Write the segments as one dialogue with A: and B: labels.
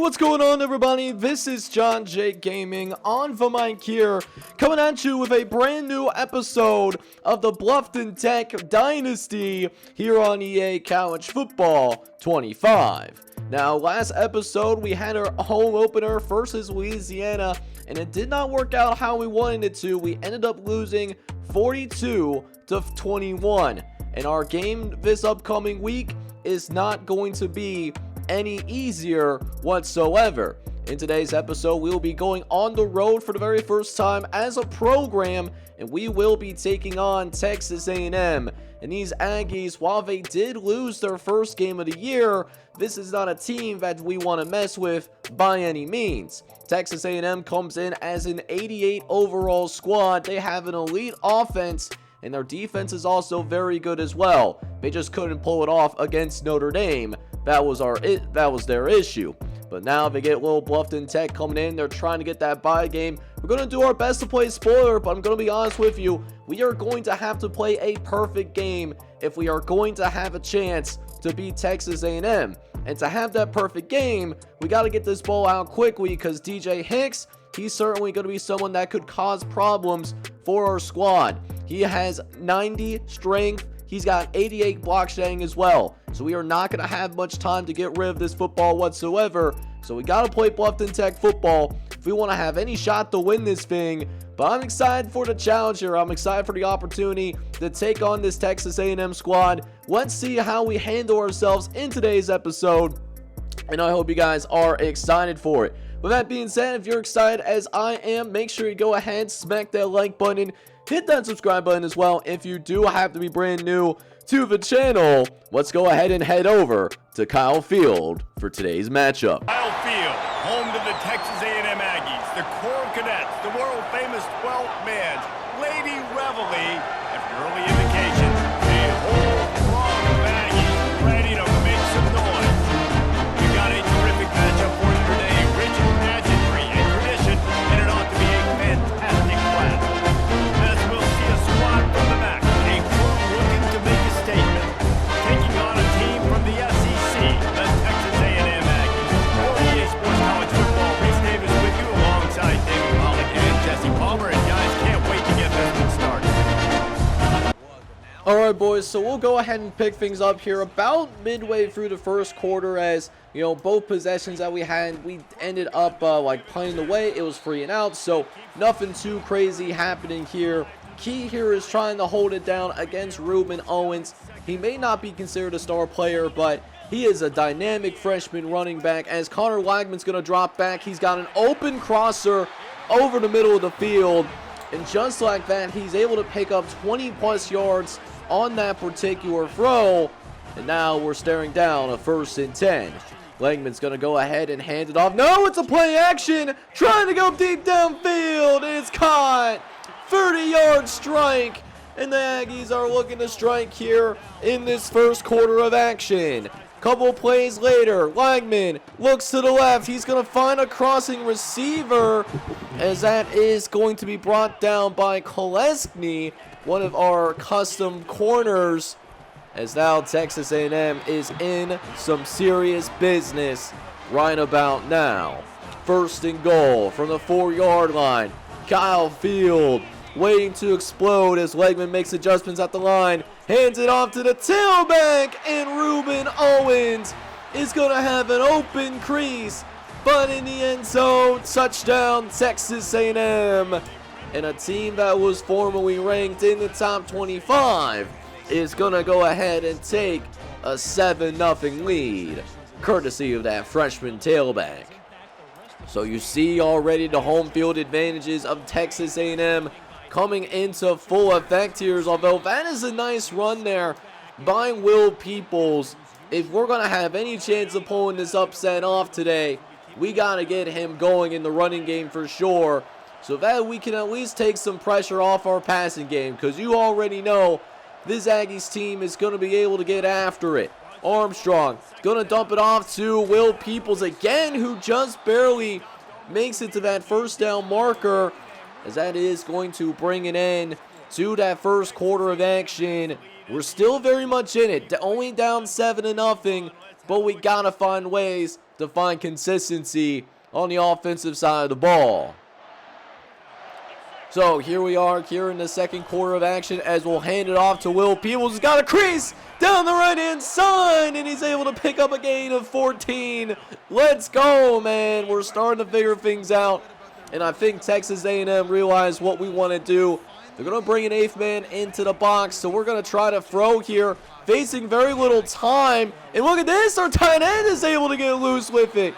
A: What's going on, everybody? This is John J Gaming on the mic here, coming at you with a brand new episode of the Bluffton Tech Dynasty here on EA College Football 25. Now, last episode we had our home opener versus Louisiana, and it did not work out how we wanted it to. We ended up losing 42-21, and our game this upcoming week is not going to be any easier whatsoever. In today's episode, we will be going on the road for the very first time as a program, and we will be taking on Texas A&M. And these Aggies, while they did lose their first game of the year, this is not a team that we want to mess with by any means. Texas A&M comes in as an 88 overall squad. They have an elite offense, and their defense is also very good as well. They just couldn't pull it off against Notre Dame. That was their issue. But now they get little Bluffton Tech coming in. They're trying to get that bye game. We're going to do our best to play spoiler, but I'm going to be honest with you. We are going to have to play a perfect game if we are going to have a chance to beat Texas A&M. And to have that perfect game, we got to get this ball out quickly, because DJ Hicks, he's certainly going to be someone that could cause problems for our squad. He has 90 strength. He's got 88 block shedding as well. So we are not going to have much time to get rid of this football whatsoever. So we got to play Bluffton Tech football if we want to have any shot to win this thing. But I'm excited for the challenge here. I'm excited for the opportunity to take on this Texas A&M squad. Let's see how we handle ourselves in today's episode, and I hope you guys are excited for it. With that being said, if you're excited as I am, make sure you go ahead, smack that like button, hit that subscribe button as well. If you do have to be brand new to the channel, let's go ahead and head over to Kyle Field for today's matchup.
B: Kyle Field, home to the Texas A&M Aggies, the Corps Cadets, the world-famous 12th man, Lady Reveille. After early indication, a whole throng of Aggies ready to make some noise. We got a terrific matchup for you today, rich in pageantry and tradition, and it ought to be a fantastic clash. As we'll see a squad from the back, a crew looking to make a statement, taking on a team from the SEC, the Texas A&M Aggies. For EA Sports College Football, Reese Davis with you alongside David Pollock and Jesse Palmer, and guys, can't wait to get this one started.
A: Alright boys, so we'll go ahead and pick things up here about midway through the first quarter. As you know, both possessions that we had, we ended up like playing away. It was 3 and out, so nothing too crazy happening here. Key here is trying to hold it down against Ruben Owens. He may not be considered a star player, but he is a dynamic freshman running back. As Connor Wagman's going to drop back, he's got an open crosser over the middle of the field, and just like that, he's able to pick up 20 plus yards on that particular throw, and now we're staring down a 1st and 10. Langman's going to go ahead and hand it off. No, it's a play action, trying to go deep downfield, and it's caught. 30-yard strike, and the Aggies are looking to strike here in this first quarter of action. Couple plays later, Langman looks to the left. He's going to find a crossing receiver, as that is going to be brought down by Koleskny, one of our custom corners, as now Texas A&M is in some serious business right about now. 1st and goal from the 4-yard line. Kyle Field waiting to explode as Legman makes adjustments at the line. Hands it off to the tailback, and Ruben Owens is going to have an open crease, but in the end zone, touchdown Texas A&M. And a team that was formerly ranked in the top 25 is going to go ahead and take a 7-0 lead, courtesy of that freshman tailback. So you see already the home field advantages of Texas A&M coming into full effect here, although that is a nice run there by Will Peoples. If we're going to have any chance of pulling this upset off today, we got to get him going in the running game for sure, so that we can at least take some pressure off our passing game, because you already know this Aggies team is going to be able to get after it. Armstrong going to dump it off to Will Peoples again, who just barely makes it to that 1st down marker, as that is going to bring an end to that first quarter of action. We're still very much in it, only down 7-0, but we got to find ways to find consistency on the offensive side of the ball. So here we are here in the second quarter of action as we'll hand it off to Will Peoples. He's got a crease down the right-hand side, and he's able to pick up a gain of 14. Let's go, man. We're starting to figure things out, and I think Texas A&M realized what we want to do. They're going to bring an 8th man into the box, so we're going to try to throw here, facing very little time. And look at this, our tight end is able to get loose with it.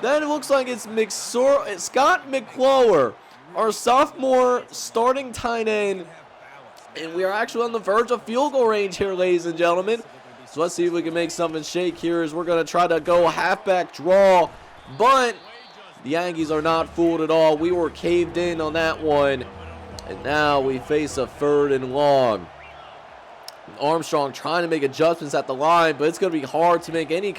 A: Then it looks like it's Scott McClure, our sophomore starting tight end. And we are actually on the verge of field goal range here, ladies and gentlemen. So let's see if we can make something shake here as we're going to try to go halfback draw. But the Aggies are not fooled at all. We were caved in on that one. And now we face a 3rd and long. Armstrong trying to make adjustments at the line, but it's going to be hard to make anything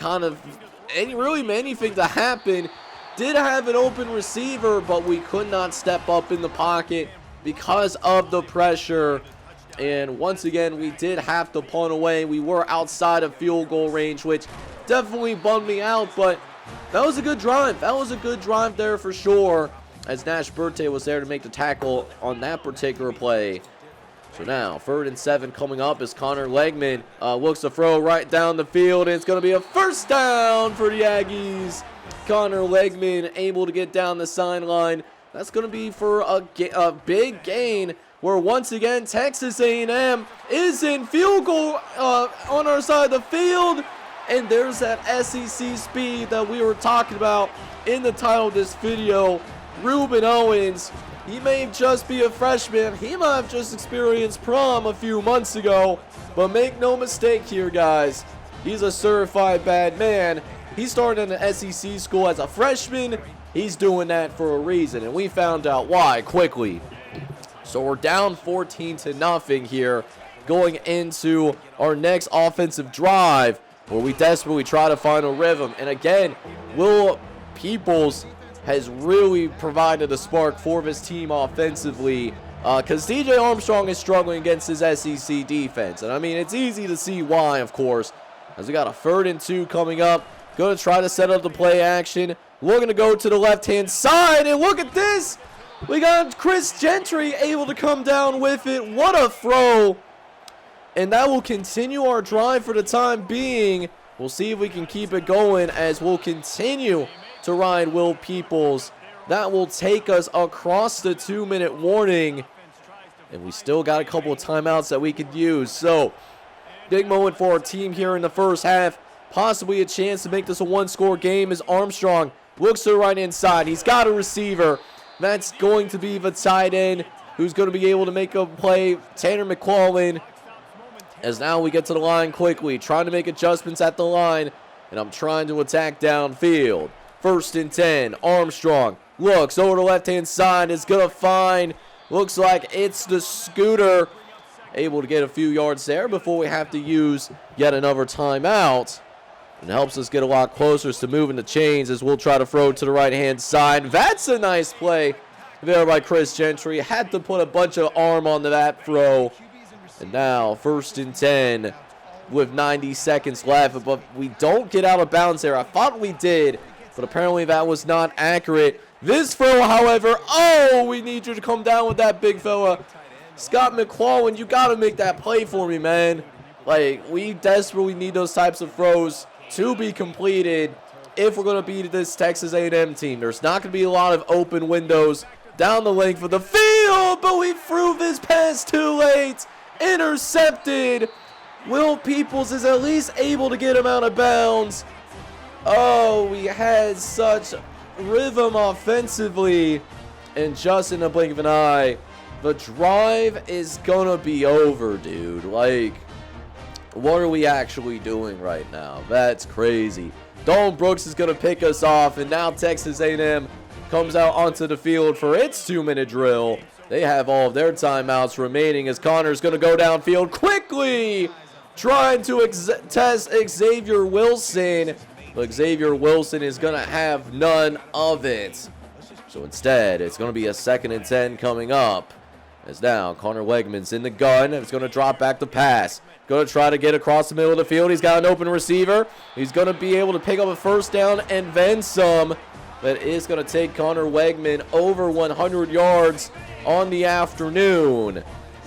A: to happen. Did have an open receiver, but we could not step up in the pocket because of the pressure. And once again, we did have to punt away. We were outside of field goal range, which definitely bummed me out, but that was a good drive. That was a good drive there for sure, as Nash Berthe was there to make the tackle on that particular play. So now, 3rd and 7 coming up as Connor Legman looks to throw right down the field, and it's going to be a first down for the Aggies. Connor Legman able to get down the sideline. That's going to be for a big gain, where once again Texas A&M is in field goal on our side of the field. And there's that SEC speed that we were talking about in the title of this video. Ruben Owens, he may just be a freshman. He might have just experienced prom a few months ago. But make no mistake here, guys. He's a certified bad man. He started in an SEC school as a freshman. He's doing that for a reason, and we found out why quickly. So we're down 14-0 here going into our next offensive drive, where we desperately try to find a rhythm. And again, Will Peoples has really provided a spark for this team offensively, because DJ Armstrong is struggling against his SEC defense. And I mean, it's easy to see why, of course, as we got a 3rd and 2 coming up. Going to try to set up the play action. We're going to go to the left-hand side, and look at this. We got Chris Gentry able to come down with it. What a throw. And that will continue our drive for the time being. We'll see if we can keep it going as we'll continue to ride Will Peoples. That will take us across the 2-minute warning. And we still got a couple of timeouts that we could use. So, big moment for our team here in the first half. Possibly a chance to make this a 1-score game as Armstrong looks to the right-hand side. He's got a receiver. That's going to be the tight end who's going to be able to make a play, Tanner McClellan. As now we get to the line quickly, trying to make adjustments at the line, and I'm trying to attack downfield. 1st and 10, Armstrong looks over the left-hand side, is going to find, looks like it's the Scooter. Able to get a few yards there before we have to use yet another timeout. And helps us get a lot closer to moving the chains as we'll try to throw to the right-hand side. That's a nice play there by Chris Gentry. Had to put a bunch of arm onto that throw. And now 1st and 10 with 90 seconds left. But we don't get out of bounds there. I thought we did, but apparently that was not accurate. This throw, however, oh, we need you to come down with that big fella. Scott McClellan, you got to make that play for me, man. Like, we desperately need those types of throws to be completed if we're going to beat this Texas A&M team. There's not going to be a lot of open windows down the length of the field, but we threw this pass too late. Intercepted. Will Peoples is at least able to get him out of bounds. Oh, we had such rhythm offensively, and just in the blink of an eye, the drive is going to be over, dude. Like, what are we actually doing right now? That's crazy. Dalton Brooks is going to pick us off, and now Texas A&M comes out onto the field for its 2-minute drill. They have all of their timeouts remaining as Connor's going to go downfield quickly, trying to test Xavier Wilson. But Xavier Wilson is going to have none of it. So instead, it's going to be a 2nd and 10 coming up. As now, Connor Legman's in the gun. It's going to drop back to pass. Going to try to get across the middle of the field. He's got an open receiver. He's going to be able to pick up a first down and then some. But it's going to take Connor Wegman over 100 yards on the afternoon.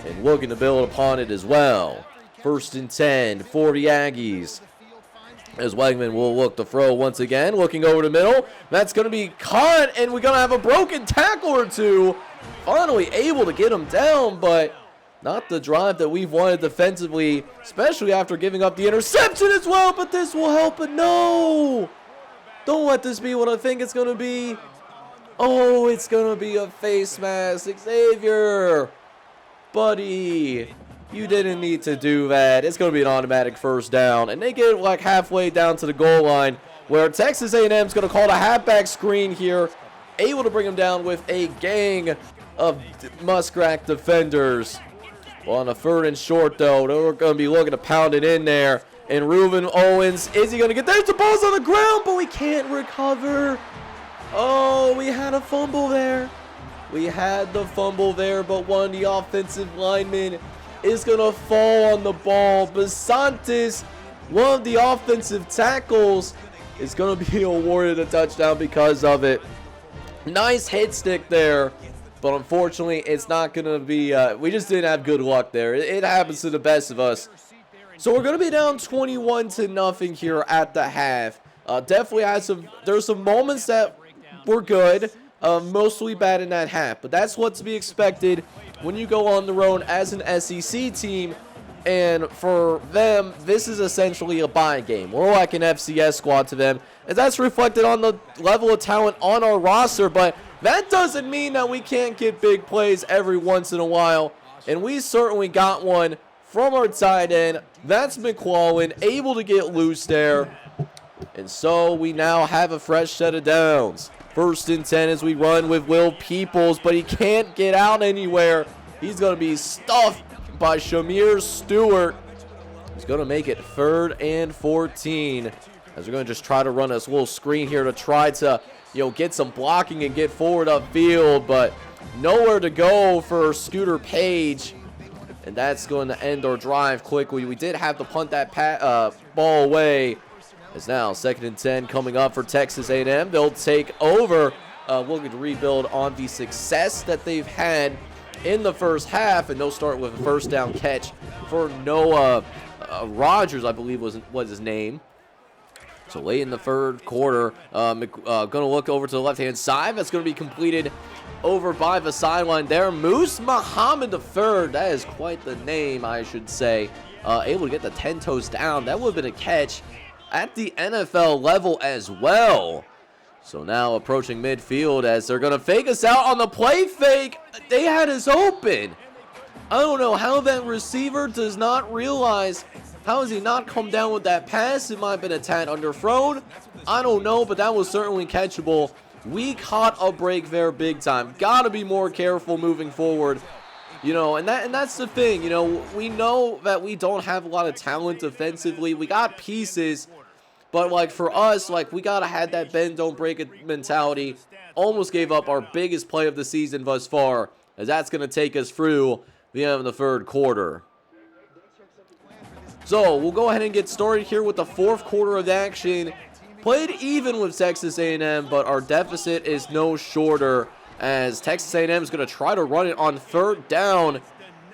A: And looking to build upon it as well. 1st and 10 for the Aggies. As Wegman will look to throw once again. Looking over the middle. That's going to be caught. And we're going to have a broken tackle or two. Finally able to get him down, but not the drive that we've wanted defensively, especially after giving up the interception as well. But this will help, but no! Don't let this be what I think it's going to be. Oh, it's going to be a face mask. Xavier, buddy, you didn't need to do that. It's going to be an automatic first down. And they get like halfway down to the goal line where Texas A&M is going to call the halfback screen here. Able to bring him down with a gang of Muskrat defenders. Well, on a 3rd and short, though, they're going to be looking to pound it in there. And Reuben Owens, is he going to get there? The ball's on the ground, but we can't recover. Oh, we had a fumble there. We had the fumble there, but one of the offensive linemen is going to fall on the ball. Basantis, one of the offensive tackles, is going to be awarded a touchdown because of it. Nice hit stick there, but unfortunately, it's not going to be, we just didn't have good luck there. It happens to the best of us. So we're going to be down 21-0 here at the half. Definitely there's some moments that were good, mostly bad in that half, but that's what to be expected when you go on the road as an SEC team. And for them, this is essentially a bye game. We're like an FCS squad to them, and that's reflected on the level of talent on our roster, but that doesn't mean that we can't get big plays every once in a while, and we certainly got one from our tight end. That's McClellan, able to get loose there, and so we now have a fresh set of downs. 1st and 10 as we run with Will Peoples, but he can't get out anywhere. He's going to be stuffed by Shamir Stewart. He's going to make it 3rd and 14 as we're going to just try to run this little screen here to try to, get some blocking and get forward upfield, but nowhere to go for Scooter Page, and that's going to end our drive quickly. We did have to punt that ball away. As now 2nd and 10 coming up for Texas A&M. They'll take over, looking to rebuild on the success that they've had in the first half, and they'll start with a first down catch for Noah Rogers, I believe was his name. So late in the 3rd quarter, going to look over to the left-hand side. That's going to be completed over by the sideline there. Moose Muhammad III, that is quite the name, I should say. Able to get the 10 toes down. That would have been a catch at the NFL level as well. So now approaching midfield as they're going to fake us out on the play fake. They had us open. I don't know how that receiver does not realize. How has he not come down with that pass? It might have been a tad underthrown. I don't know, but that was certainly catchable. We caught a break there big time. Got to be more careful moving forward. And that's the thing. We know that we don't have a lot of talent defensively. We got pieces. But, for us, we got to have that bend, don't break it mentality. Almost gave up our biggest play of the season thus far, as that's going to take us through the end of the 3rd quarter. So, we'll go ahead and get started here with the 4th quarter of action. Played even with Texas A&M, but our deficit is no shorter, as Texas A&M is going to try to run it on 3rd down.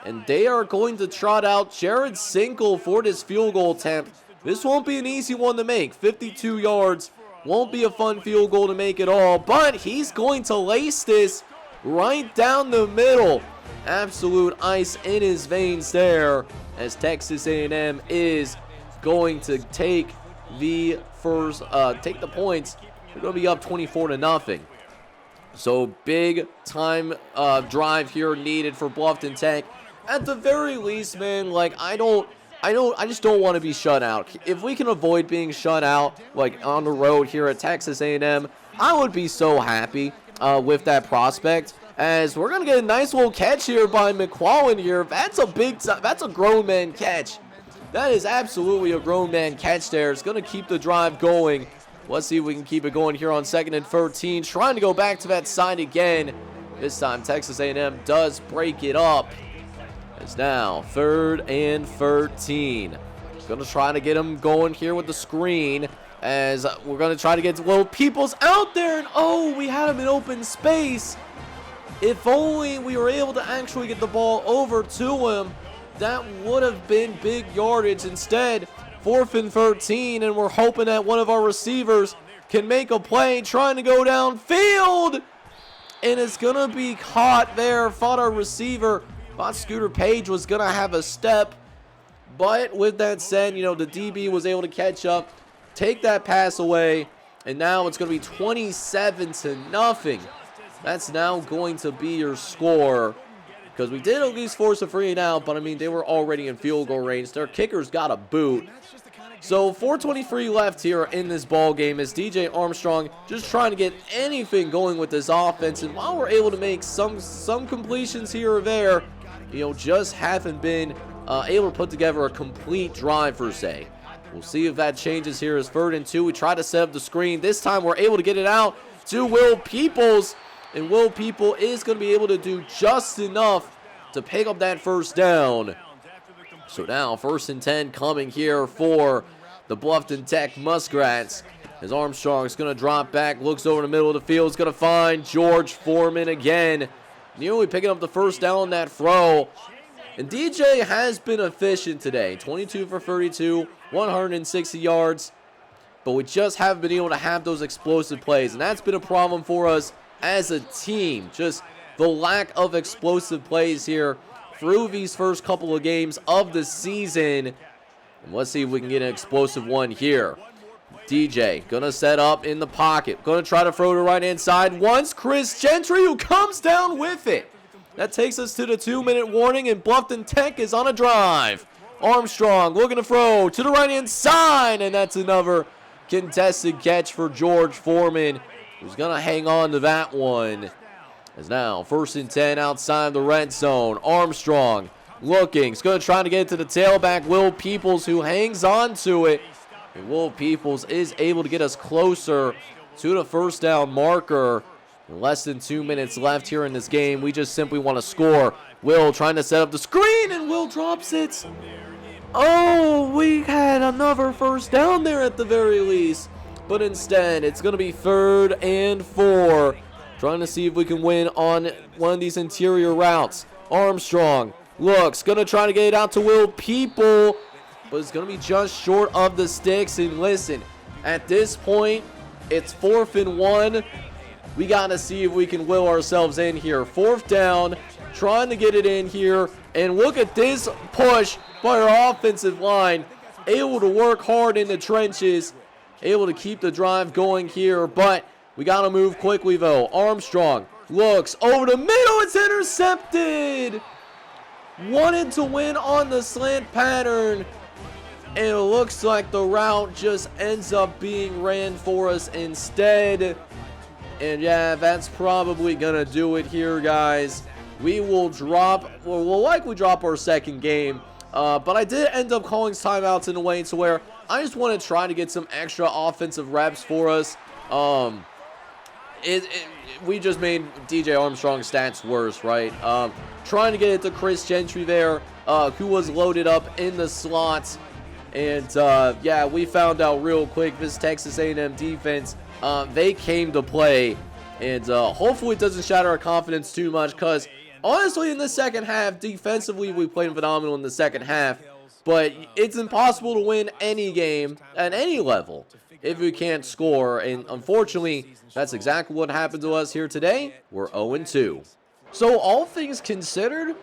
A: And they are going to trot out Jared Sinkle for this field goal attempt. This won't be an easy one to make. 52 yards. Won't be a fun field goal to make at all. But he's going to lace this right down the middle. Absolute ice in his veins there. As Texas A&M is going to take the points. They're going to be up 24-0. So big time drive here needed for Bluffton Tech. At the very least, man, I just don't want to be shut out. If we can avoid being shut out, on the road here at Texas A&M, I would be so happy with that prospect. As we're going to get a nice little catch here by McClellan here. That's a grown man catch. That is absolutely a grown man catch there. It's going to keep the drive going. Let's see if we can keep it going here on 2nd and 13. Trying to go back to that side again. This time Texas A&M does break it up. It's now 3rd and 13. Gonna try to get him going here with the screen, as we're gonna try to get Will Peoples out there, and oh, we had him in open space. If only we were able to actually get the ball over to him, that would have been big yardage. Instead, 4th and 13, and we're hoping that one of our receivers can make a play, trying to go downfield, and it's gonna be caught there. Thought our receiver, thought Scooter Page was gonna have a step, but with that said, you know, the DB was able to catch up, take that pass away, and now it's gonna be 27-0. That's now going to be your score, because we did at least force a 3 and out, but I mean, they were already in field goal range. Their kickers got a boot. So 4:23 left here in this ball game, as DJ Armstrong just trying to get anything going with this offense. And while we're able to make some completions here or there, you know, just haven't been able to put together a complete drive per se. We'll see if that changes here as 3rd and 2. We try to set up the screen. This time we're able to get it out to Will Peoples, and Will Peoples is going to be able to do just enough to pick up that 1st down. So now 1st and 10 coming here for the Bluffton Tech Muskrats, as Armstrong's going to drop back, looks over the middle of the field, is going to find George Foreman again, nearly picking up the 1st down on that throw. And DJ has been efficient today, 22 for 32, 160 yards, but we just haven't been able to have those explosive plays, and that's been a problem for us as a team. Just the lack of explosive plays here through these first couple of games of the season. And let's see if we can get an explosive one here. DJ gonna set up in the pocket, gonna try to throw to right hand side once. Chris Gentry, who comes down with it. That takes us to the 2-minute warning, and Bluffton Tech is on a drive. Armstrong looking to throw to the right hand side, and that's another contested catch for George Foreman, who's gonna hang on to that one. As now 1st and 10 outside the red zone. Armstrong looking. He's going to try to get it to the tailback, Will Peoples, who hangs on to it. And Will Peoples is able to get us closer to the 1st down marker. In less than 2 minutes left here in this game. We just simply want to score. Will trying to set up the screen, and Will drops it. Oh, we had another 1st down there at the very least. But instead, it's going to be 3rd and 4. Trying to see if we can win on one of these interior routes. Armstrong looks, gonna try to get it out to Will Peoples, but it's gonna be just short of the sticks. And listen, at this point, it's 4th and 1. We gotta see if we can will ourselves in here. 4th down, trying to get it in here, and look at this push by our offensive line. Able to work hard in the trenches, able to keep the drive going here, but we got to move quickly, though. Armstrong looks over the middle. It's intercepted. Wanted to win on the slant pattern, and it looks like the route just ends up being ran for us instead. And yeah, that's probably going to do it here, guys. We will drop, well, we'll likely drop our 2nd game. But I did end up calling timeouts in a way to where I just want to try to get some extra offensive reps for us. We just made DJ Armstrong's stats worse, right? Trying to get it to Chris Gentry there, who was loaded up in the slots. And, yeah, we found out real quick this Texas A&M defense, they came to play. And hopefully it doesn't shatter our confidence too much, because honestly, in the 2nd half, defensively, we played phenomenal in the 2nd half. But it's impossible to win any game at any level if we can't score, and unfortunately, that's exactly what happened to us here today. We're 0-2. So all things considered,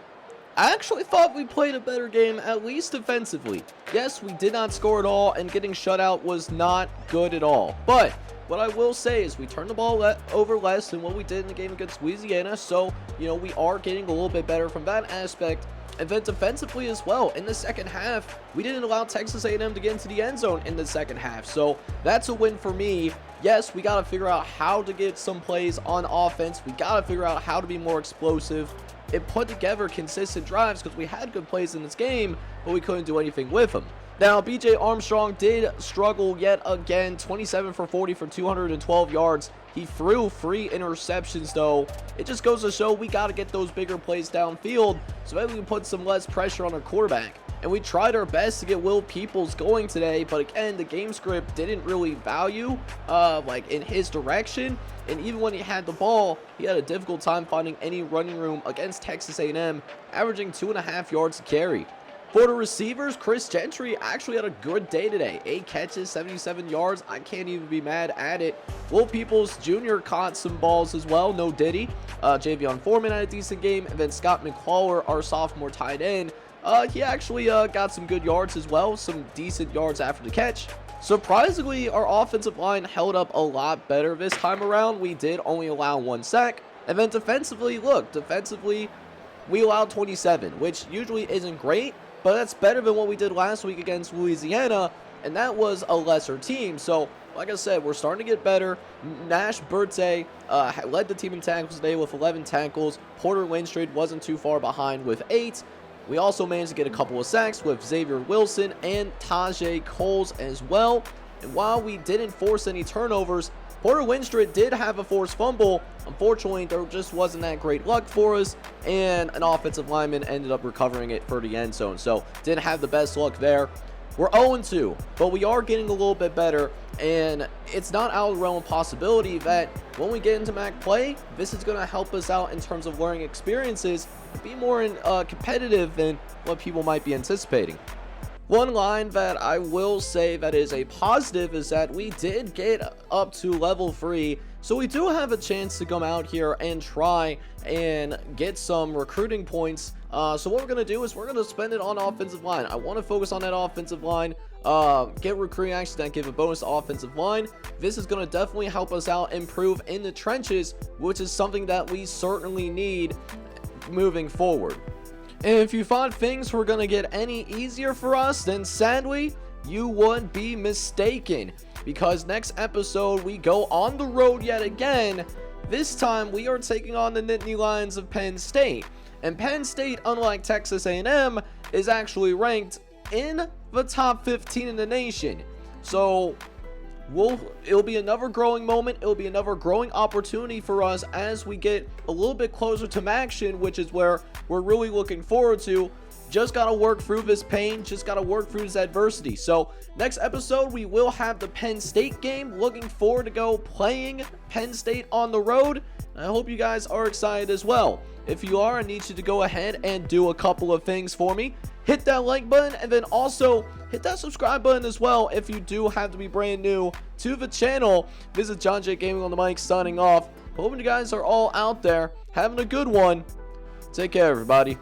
A: I actually thought we played a better game, at least defensively. Yes, we did not score at all, and getting shut out was not good at all. But what I will say is we turned the ball over less than what we did in the game against Louisiana, so, you know, we are getting a little bit better from that aspect. And then defensively as well, in the 2nd half, we didn't allow Texas A&M to get into the end zone in the 2nd half. So that's a win for me. Yes, we got to figure out how to get some plays on offense. We got to figure out how to be more explosive and put together consistent drives, because we had good plays in this game, but we couldn't do anything with them. Now, BJ Armstrong did struggle yet again, 27 for 40 for 212 yards. He threw 3 interceptions, though. It just goes to show we got to get those bigger plays downfield so maybe we can put some less pressure on our quarterback. And we tried our best to get Will Peoples going today, but again, the game script didn't really value like in his direction. And even when he had the ball, he had a difficult time finding any running room against Texas A&M, averaging 2.5 yards a carry. For the receivers, Chris Gentry actually had a good day today. 8 catches, 77 yards. I can't even be mad at it. Will Peoples Jr. caught some balls as well. No Diddy. Javion Foreman had a decent game. And then Scott McClellar, our sophomore tight end, he actually got some good yards as well. Some decent yards after the catch. Surprisingly, our offensive line held up a lot better this time around. We did only allow 1 sack. And then defensively, we allowed 27, which usually isn't great. But that's better than what we did last week against Louisiana, and that was a lesser team. So, like I said, we're starting to get better. Nash Burtay led the team in tackles today with 11 tackles. Porter Lindstrid wasn't too far behind with 8. We also managed to get a couple of sacks with Xavier Wilson and Tajay Coles as well. And while we didn't force any turnovers, Porter Lindstrid did have a forced fumble. Unfortunately, there just wasn't that great luck for us, and an offensive lineman ended up recovering it for the end zone. So, didn't have the best luck there. We're 0-2, but we are getting a little bit better, and it's not out of the realm of possibility that when we get into MAC play, this is going to help us out in terms of learning experiences, be more competitive than what people might be anticipating. One line that I will say that is a positive is that we did get up to level 3, so we do have a chance to come out here and try and get some recruiting points. So what we're going to do is we're going to spend it on offensive line. I want to focus on that offensive line, get recruiting action, then give a bonus to offensive line. This is going to definitely help us out improve in the trenches, which is something that we certainly need moving forward. And if you thought things were going to get any easier for us, then sadly, you would be mistaken. Because next episode, we go on the road yet again. This time, we are taking on the Nittany Lions of Penn State. And Penn State, unlike Texas A&M, is actually ranked in the top 15 in the nation. So, it'll be another growing moment. It'll be another growing opportunity for us as we get a little bit closer to action, which is where we're really looking forward to. Just got to work through this pain. Just got to work through this adversity. So next episode, we will have the Penn State game. Looking forward to go playing Penn State on the road. I hope you guys are excited as well. If you are, I need you to go ahead and do a couple of things for me. Hit that like button, and then also hit that subscribe button as well if you do have to be brand new to the channel. This is John J Gaming on the mic signing off. Hoping you guys are all out there having a good one. Take care, everybody.